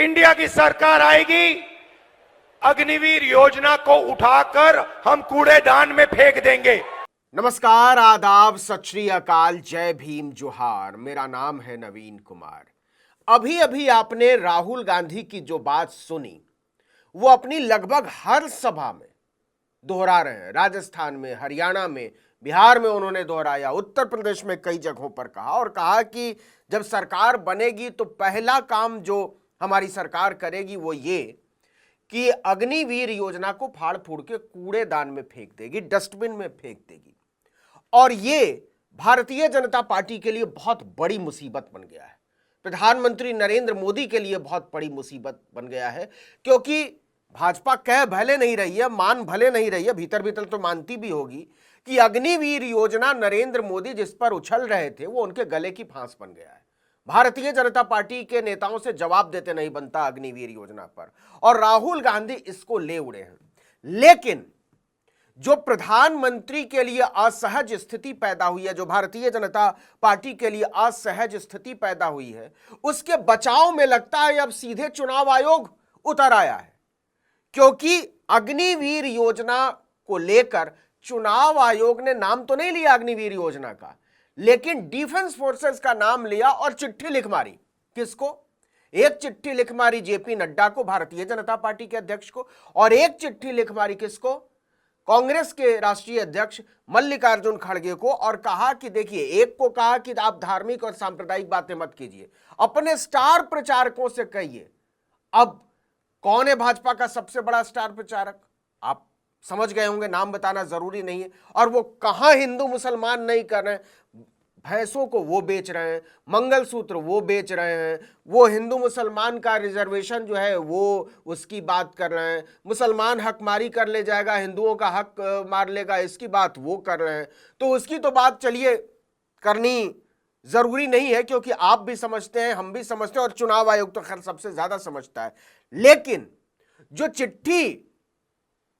India की सरकार आएगी, अग्निवीर योजना को उठाकर हम कूड़ेदान में फेंक देंगे। नमस्कार, आदाब, सत श्री अकाल, जय भीम, जोहार। मेरा नाम है नवीन कुमार। अभी अभी आपने राहुल गांधी की जो बात सुनी वो अपनी लगभग हर सभा में दोहरा रहे हैं। राजस्थान में, हरियाणा में, बिहार में उन्होंने दोहराया, उत्तर प्रदेश में कई जगहों पर कहा और कहा कि जब सरकार बनेगी तो पहला काम जो हमारी सरकार करेगी वो ये कि अग्निवीर योजना को फाड़ फूड़ के कूड़ेदान में फेंक देगी, डस्टबिन में फेंक देगी। और ये भारतीय जनता पार्टी के लिए बहुत बड़ी मुसीबत बन गया है, प्रधानमंत्री नरेंद्र मोदी के लिए बहुत बड़ी मुसीबत बन गया है, क्योंकि भाजपा कह भले नहीं रही है, मान भले नहीं रही है, भीतर भीतर तो मानती भी होगी कि अग्निवीर योजना नरेंद्र मोदी जिस पर उछल रहे थे वो उनके गले की फांस बन गया है। भारतीय जनता पार्टी के नेताओं से जवाब देते नहीं बनता अग्निवीर योजना पर, और राहुल गांधी इसको ले उड़े हैं। लेकिन जो प्रधानमंत्री के लिए असहज स्थिति पैदा हुई है, जो भारतीय जनता पार्टी के लिए असहज स्थिति पैदा हुई है, उसके बचाव में लगता है अब सीधे चुनाव आयोग उतर आया है। क्योंकि अग्निवीर योजना को लेकर चुनाव आयोग ने नाम तो नहीं लिया अग्निवीर योजना का, लेकिन डिफेंस फोर्सेस का नाम लिया और चिट्ठी लिख मारी। किसको? एक चिट्ठी लिख मारी जेपी नड्डा को, भारतीय जनता पार्टी के अध्यक्ष को, और एक चिट्ठी लिख मारी किसको? कांग्रेस के राष्ट्रीय अध्यक्ष मल्लिकार्जुन खड़गे को, और कहा कि देखिए, एक को कहा कि आप धार्मिक और सांप्रदायिक बातें मत कीजिए, अपने स्टार प्रचारकों से कहिए। अब कौन है भाजपा का सबसे बड़ा स्टार प्रचारक? आप समझ गए होंगे, नाम बताना जरूरी नहीं है। और वो कहां हिंदू मुसलमान नहीं कर रहे हैं, भैंसों को वो बेच रहे हैं, मंगलसूत्र वो बेच रहे हैं, वो हिंदू मुसलमान का रिजर्वेशन जो है वो उसकी बात कर रहे हैं, मुसलमान हक मारी कर ले जाएगा, हिंदुओं का हक मार लेगा, इसकी बात वो कर रहे हैं। तो उसकी तो बात चलिए करनी जरूरी नहीं है, क्योंकि आप भी समझते हैं, हम भी समझते हैं, और चुनाव आयोग तो खैर सबसे ज्यादा समझता है। लेकिन जो चिट्ठी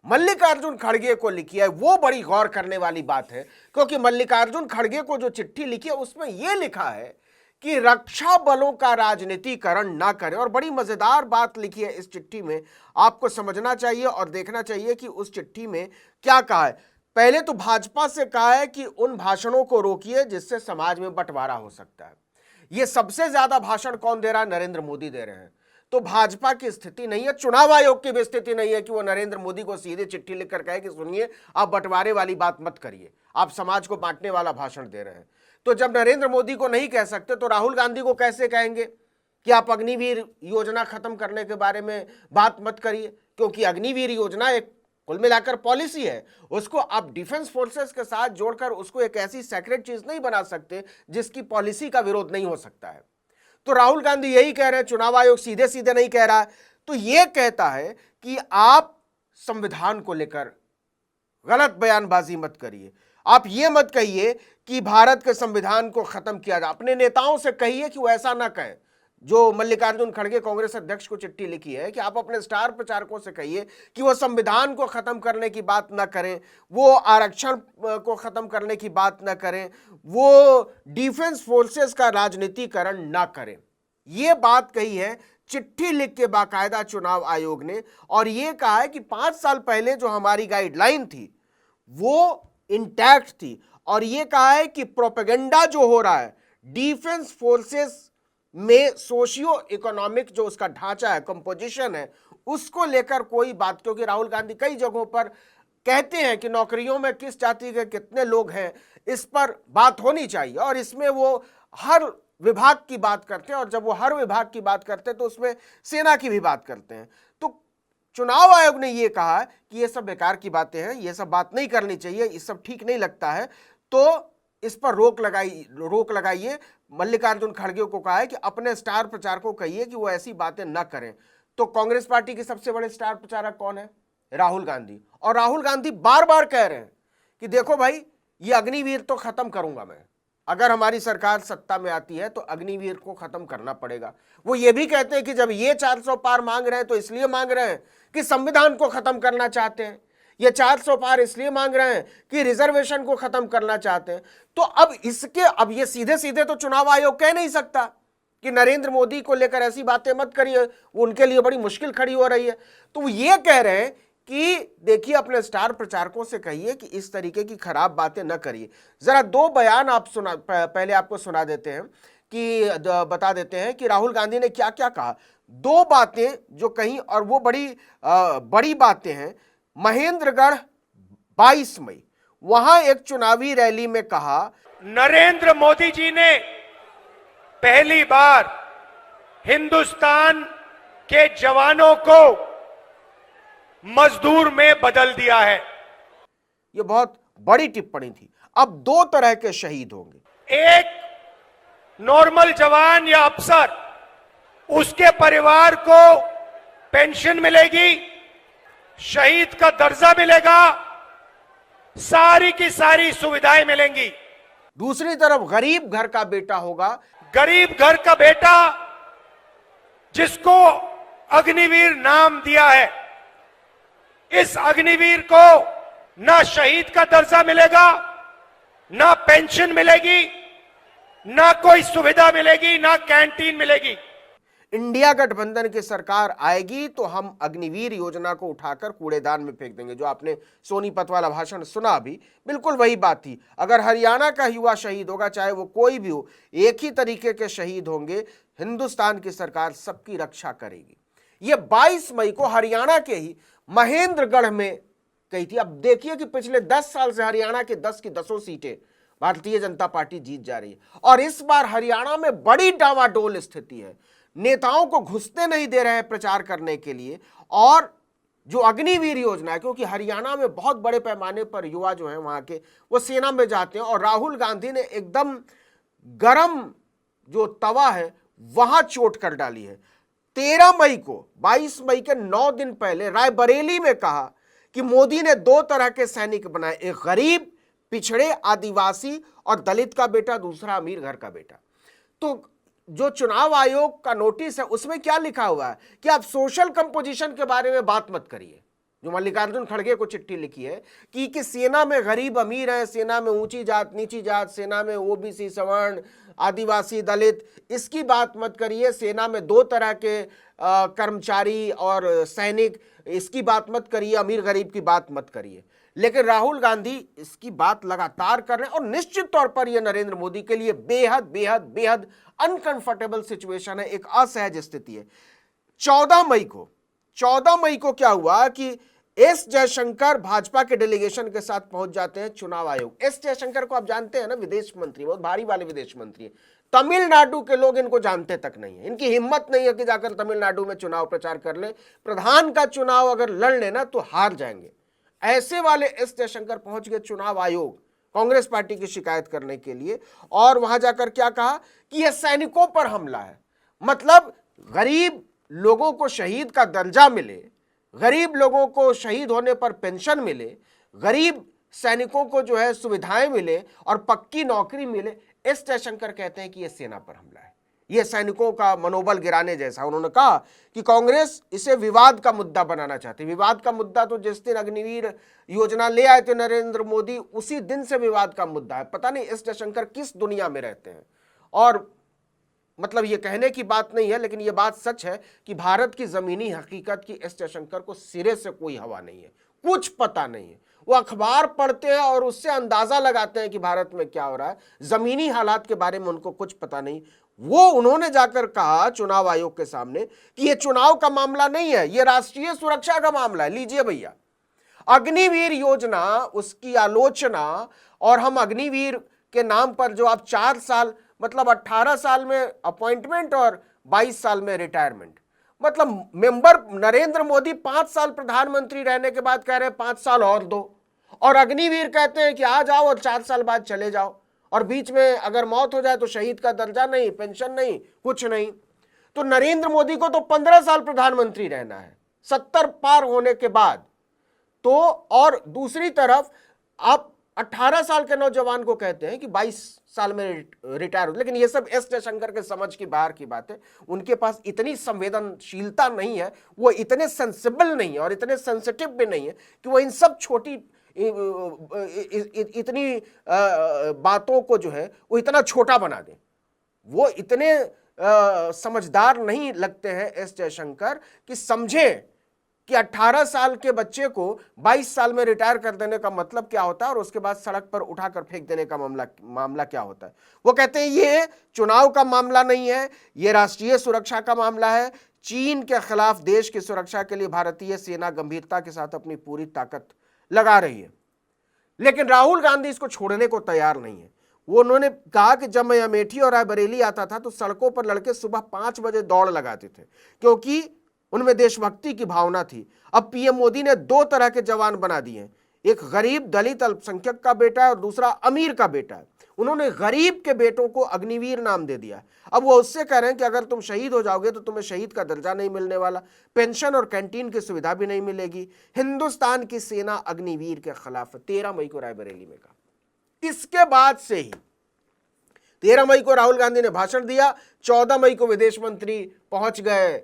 मल्लिकार्जुन खड़गे को लिखी है वो बड़ी गौर करने वाली बात है, क्योंकि मल्लिकार्जुन खड़गे को जो चिट्ठी लिखी है उसमें यह लिखा है कि रक्षा बलों का राजनीतिकरण ना करें। और बड़ी मजेदार बात लिखी है इस चिट्ठी में, आपको समझना चाहिए और देखना चाहिए कि उस चिट्ठी में क्या कहा है। पहले तो भाजपा से कहा है कि उन भाषणों को रोकिए जिससे समाज में बंटवारा हो सकता है। यह सबसे ज्यादा भाषण कौन दे रहा है? नरेंद्र मोदी दे रहे हैं। तो भाजपा की स्थिति नहीं है, चुनाव आयोग की भी स्थिति नहीं है कि वो नरेंद्र मोदी को सीधे चिट्ठी लिखकर कहे कि सुनिए, आप बंटवारे वाली बात मत करिए, आप समाज को बांटने वाला भाषण दे रहे हैं। तो जब नरेंद्र मोदी को नहीं कह सकते तो राहुल गांधी को कैसे कहेंगे कि आप अग्निवीर योजना खत्म करने के बारे में बात मत करिए? क्योंकि अग्निवीर योजना एक कुल मिलाकर पॉलिसी है, उसको आप डिफेंस फोर्सेस के साथ जोड़कर उसको एक ऐसी सेक्रेट चीज नहीं बना सकते जिसकी पॉलिसी का विरोध नहीं हो सकता है। तो राहुल गांधी यही कह रहे हैं, चुनाव आयोग सीधे सीधे नहीं कह रहा है, तो यह कहता है कि आप संविधान को लेकर गलत बयानबाजी मत करिए, आप यह मत कहिए कि भारत के संविधान को खत्म किया जाए। अपने नेताओं से कहिए कि वो ऐसा ना कहें। जो मल्लिकार्जुन खड़गे कांग्रेस अध्यक्ष को चिट्ठी लिखी है कि आप अपने स्टार प्रचारकों से कहिए कि वो संविधान को खत्म करने की बात ना करें, वो आरक्षण को खत्म करने की बात ना करें, वो डिफेंस फोर्सेस का राजनीतिकरण ना करें। ये बात कही है चिट्ठी लिख के बाकायदा चुनाव आयोग ने, और ये कहा है कि 5 साल पहले जो हमारी गाइडलाइन थी वो इंटैक्ट थी, और ये कहा है कि प्रोपेगेंडा जो हो रहा है डिफेंस फोर्सेस में, सोशियो इकोनॉमिक जो उसका ढांचा है, कंपोजिशन है, उसको लेकर कोई बात, क्योंकि राहुल गांधी कई जगहों पर कहते हैं कि नौकरियों में किस जाति के कितने लोग हैं, इस पर बात होनी चाहिए, और इसमें वो हर विभाग की बात करते हैं, और जब वो हर विभाग की बात करते हैं तो उसमें सेना की भी बात करते हैं। तो चुनाव आयोग ने ये कहा कि ये सब बेकार की बातें हैं, ये सब बात नहीं करनी चाहिए, ये सब ठीक नहीं लगता है, तो इस पर रोक लगाइए। मल्लिकार्जुन खड़गे को कहा है कि अपने स्टार प्रचारकों को कहिए कि वो ऐसी बातें न करें। तो कांग्रेस पार्टी के सबसे बड़े स्टार प्रचारक कौन है? राहुल गांधी। और राहुल गांधी बार बार कह रहे हैं कि देखो भाई, ये अग्निवीर तो खत्म करूंगा मैं, अगर हमारी सरकार सत्ता में आती है तो अग्निवीर को खत्म करना पड़ेगा। वो ये भी कहते हैं कि जब ये 400 पार मांग रहे हैं तो इसलिए मांग रहे हैं कि संविधान को खत्म करना चाहते हैं, ये 400 पार इसलिए मांग रहे हैं कि रिजर्वेशन को खत्म करना चाहते हैं। तो अब ये सीधे सीधे तो चुनाव आयोग कह नहीं सकता कि नरेंद्र मोदी को लेकर ऐसी बातें मत करिए, वो उनके लिए बड़ी मुश्किल खड़ी हो रही है। तो वो ये कह रहे हैं कि देखिए अपने स्टार प्रचारकों से कहिए कि इस तरीके की खराब बातें न करिए। जरा दो बयान आप पहले आपको सुना देते हैं कि बता देते हैं कि राहुल गांधी ने क्या क्या कहा। दो बातें जो कही और वो बड़ी बातें हैं। महेंद्रगढ़ 22 मई, वहां एक चुनावी रैली में कहा, नरेंद्र मोदी जी ने पहली बार हिंदुस्तान के जवानों को मजदूर में बदल दिया है। यह बहुत बड़ी टिप्पणी थी। अब दो तरह के शहीद होंगे, एक नॉर्मल जवान या अफसर, उसके परिवार को पेंशन मिलेगी, शहीद का दर्जा मिलेगा, सारी की सारी सुविधाएं मिलेंगी। दूसरी तरफ गरीब घर का बेटा होगा, गरीब घर का बेटा जिसको अग्निवीर नाम दिया है, इस अग्निवीर को ना शहीद का दर्जा मिलेगा, ना पेंशन मिलेगी, ना कोई सुविधा मिलेगी, ना कैंटीन मिलेगी। इंडिया गठबंधन की सरकार आएगी तो हम अग्निवीर योजना को उठाकर कूड़ेदान में फेंक देंगे। जो आपने सोनीपत वाला भाषण सुना अभी, बिल्कुल वही बात थी। अगर हरियाणा का युवा शहीद होगा, चाहे वो कोई भी हो, एक ही तरीके के शहीद होंगे। हिंदुस्तान की सरकार सबकी रक्षा करेगी। ये 22 मई को हरियाणा के ही महेंद्रगढ़ में कही थी। अब देखिए कि पिछले 10 साल से हरियाणा के 10 की 10 सीटें भारतीय जनता पार्टी जीत जा रही है और इस बार हरियाणा में बड़ी डावाडोल स्थिति है। नेताओं को घुसने नहीं दे रहे हैं प्रचार करने के लिए। और जो अग्निवीर योजना है, क्योंकि हरियाणा में बहुत बड़े पैमाने पर युवा जो है वहां के, वो सेना में जाते हैं और राहुल गांधी ने एकदम गरम जो तवा है वहां चोट कर डाली है। 13 मई को, 22 मई के 9 दिन पहले रायबरेली में कहा कि मोदी ने दो तरह के सैनिक बनाए, एक गरीब, पिछड़े, आदिवासी और दलित का बेटा, दूसरा अमीर घर का बेटा। तो जो चुनाव आयोग का नोटिस है उसमें क्या लिखा हुआ है कि आप सोशल कंपोजिशन के बारे में बात मत करिए। जो मल्लिकार्जुन खड़गे को चिट्ठी लिखी है कि सेना में गरीब अमीर है, सेना में ऊंची जात नीची जात, सेना में ओबीसी सवर्ण, आदिवासी, दलित, इसकी बात मत करिए। सेना में दो तरह के कर्मचारी और सैनिक, इसकी बात मत करिए। अमीर गरीब की बात मत करिए। लेकिन राहुल गांधी इसकी बात लगातार कर रहे हैं और निश्चित तौर पर यह नरेंद्र मोदी के लिए बेहद बेहद बेहद अनकंफर्टेबल सिचुएशन है, एक असहज स्थिति है। 14 मई को क्या हुआ कि एस जयशंकर भाजपा के डेलीगेशन के साथ पहुंच जाते हैं चुनाव आयोग। एस जयशंकर को आप जानते हैं ना, विदेश मंत्री, बहुत भारी वाले विदेश मंत्री है। तमिलनाडु के लोग इनको जानते तक नहीं है, इनकी हिम्मत नहीं है कि जाकर तमिलनाडु में चुनाव प्रचार कर ले। प्रधान का चुनाव अगर लड़ लेना तो हार जाएंगे। ऐसे वाले एस जयशंकर पहुंच गए चुनाव आयोग कांग्रेस पार्टी की शिकायत करने के लिए और वहां जाकर क्या कहा कि यह सैनिकों पर हमला है। मतलब गरीब लोगों को शहीद का दर्जा मिले, गरीब लोगों को शहीद होने पर पेंशन मिले, गरीब सैनिकों को जो है सुविधाएं मिले और पक्की नौकरी मिले। एस जयशंकर कहते हैं कि यह सेना पर हमला है, यह सैनिकों का मनोबल गिराने जैसा। उन्होंने कहा कि कांग्रेस इसे विवाद का मुद्दा बनाना चाहती है। विवाद का मुद्दा तो जिस दिन अग्निवीर योजना ले आए थे नरेंद्र मोदी, उसी दिन से विवाद का मुद्दा है। पता नहीं एस जयशंकर किस दुनिया में रहते हैं। और मतलब ये कहने की बात नहीं है, लेकिन ये बात सच है कि भारत की जमीनी हकीकत की एस जयशंकर को सिरे से कोई हवा नहीं है, कुछ पता नहीं है। वो अखबार पढ़ते हैं और उससे अंदाजा लगाते हैं कि भारत में क्या हो रहा है, जमीनी हालात के बारे में उनको कुछ पता नहीं। वो उन्होंने जाकर कहा चुनाव आयोग के सामने कि ये चुनाव का मामला नहीं है, ये राष्ट्रीय सुरक्षा का मामला है। लीजिए भैया, अग्निवीर योजना, उसकी आलोचना, और हम अग्निवीर के नाम पर जो आप 4 साल, मतलब 18 साल में अपॉइंटमेंट और 22 साल में रिटायरमेंट, मतलब मेंबर नरेंद्र मोदी 5 साल प्रधानमंत्री रहने के बाद कह रहे हैं 5 साल और दो, और अग्निवीर कहते हैं कि आ जाओ और 4 साल बाद चले जाओ, और बीच में अगर मौत हो जाए तो शहीद का दर्जा नहीं, पेंशन नहीं, कुछ नहीं। तो नरेंद्र मोदी को तो 15 साल प्रधानमंत्री रहना है 70 पार होने के बाद। तो और दूसरी तरफ आप 18 साल के नौजवान को कहते हैं कि 22 साल में रिटायर हो। लेकिन ये सब एस जयशंकर के समझ की बाहर की बात है। उनके पास इतनी संवेदनशीलता नहीं है, वो इतने सेंसिबल नहीं है और इतने सेंसिटिव भी नहीं है कि वो इन सब छोटी इतनी बातों को जो है वो इतना छोटा बना दे। वो इतने समझदार नहीं लगते हैं एस जयशंकर कि समझें कि 18 साल के बच्चे को 22 साल में रिटायर कर देने का मतलब क्या होता है और उसके बाद सड़क पर उठाकर फेंक देने का मामला क्या होता है। वो कहते हैं ये चुनाव का मामला नहीं है, ये राष्ट्रीय सुरक्षा का मामला है। चीन के खिलाफ देश की सुरक्षा के लिए भारतीय सेना गंभीरता के साथ अपनी पूरी ताकत लगा रही है, लेकिन राहुल गांधी इसको छोड़ने को तैयार नहीं है। उन्होंने कहा कि जब मैं अमेठी और रायबरेली आता था तो सड़कों पर लड़के सुबह 5 बजे दौड़ लगाते थे क्योंकि उनमें देशभक्ति की भावना थी। अब पीएम मोदी ने 2 तरह के जवान बना दिए हैं, एक गरीब दलित अल्पसंख्यक का बेटा है और दूसरा अमीर का बेटा है। उन्होंने गरीब के बेटों को अग्निवीर नाम दे दिया। अब वो उससे कह रहे हैं कि अगर तुम शहीद हो जाओगे तो तुम्हें शहीद का दर्जा नहीं मिलने वाला, पेंशन और कैंटीन की सुविधा भी नहीं मिलेगी। हिंदुस्तान की सेना अग्निवीर के खिलाफ 13 मई को रायबरेली में कहा। इसके बाद से ही 13 मई को राहुल गांधी ने भाषण दिया, 14 मई को विदेश मंत्री पहुंच गए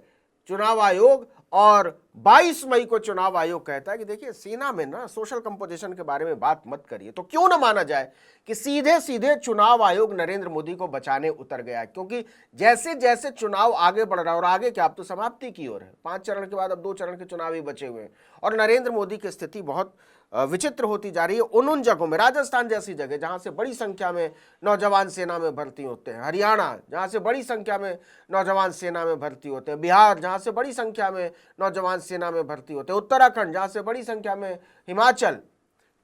चुनाव आयोग और 22 मई को चुनाव आयोग कहता है कि देखिए सेना में ना सोशल कंपोजिशन के बारे में बात मत करिए। तो क्यों ना माना जाए कि सीधे सीधे चुनाव आयोग नरेंद्र मोदी को बचाने उतर गया, क्योंकि जैसे जैसे चुनाव आगे बढ़ रहा है और आगे क्या अब तो समाप्ति की ओर है, 5 चरण के बाद अब 2 चरण के चुनाव ही बचे हुए हैं और नरेंद्र मोदी की स्थिति बहुत विचित्र होती जा रही है। उन जगहों में राजस्थान जैसी जगह जहां से बड़ी संख्या में नौजवान सेना में भर्ती होते हैं, हरियाणा जहां से बड़ी संख्या में नौजवान सेना में भर्ती होते हैं, बिहार जहां से बड़ी संख्या में नौजवान सेना में भर्ती होते हैं, उत्तराखंड जहां से बड़ी संख्या में, हिमाचल,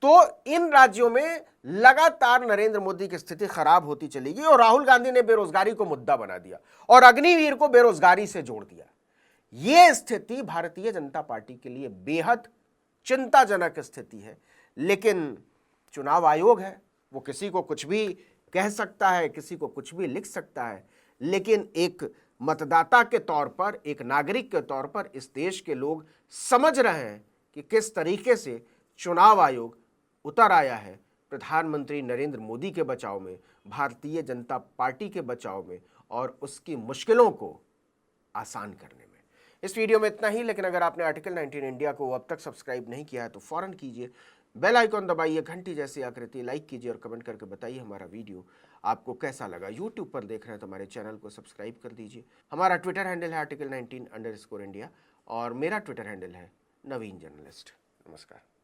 तो इन राज्यों में लगातार नरेंद्र मोदी की स्थिति खराब होती चली गई और राहुल गांधी ने बेरोजगारी को मुद्दा बना दिया और अग्निवीर को बेरोजगारी से जोड़ दिया। यह स्थिति भारतीय जनता पार्टी के लिए बेहद चिंताजनक स्थिति है। लेकिन चुनाव आयोग है, वो किसी को कुछ भी कह सकता है, किसी को कुछ भी लिख सकता है, लेकिन एक मतदाता के तौर पर, एक नागरिक के तौर पर इस देश के लोग समझ रहे हैं कि किस तरीके से चुनाव आयोग उतर आया है प्रधानमंत्री नरेंद्र मोदी के बचाव में, भारतीय जनता पार्टी के बचाव में और उसकी मुश्किलों को आसान करने में। इस वीडियो में इतना ही, लेकिन अगर आपने आर्टिकल 19 इंडिया को अब तक सब्सक्राइब नहीं किया है तो फौरन कीजिए, बेल आइकॉन दबाइए, घंटी जैसी आकृति लाइक कीजिए और कमेंट करके बताइए हमारा वीडियो आपको कैसा लगा। यूट्यूब पर देख रहे हैं तो हमारे चैनल को सब्सक्राइब कर दीजिए। हमारा ट्विटर हैंडल है article19_India और मेरा ट्विटर हैंडल है नवीन जर्नलिस्ट। नमस्कार।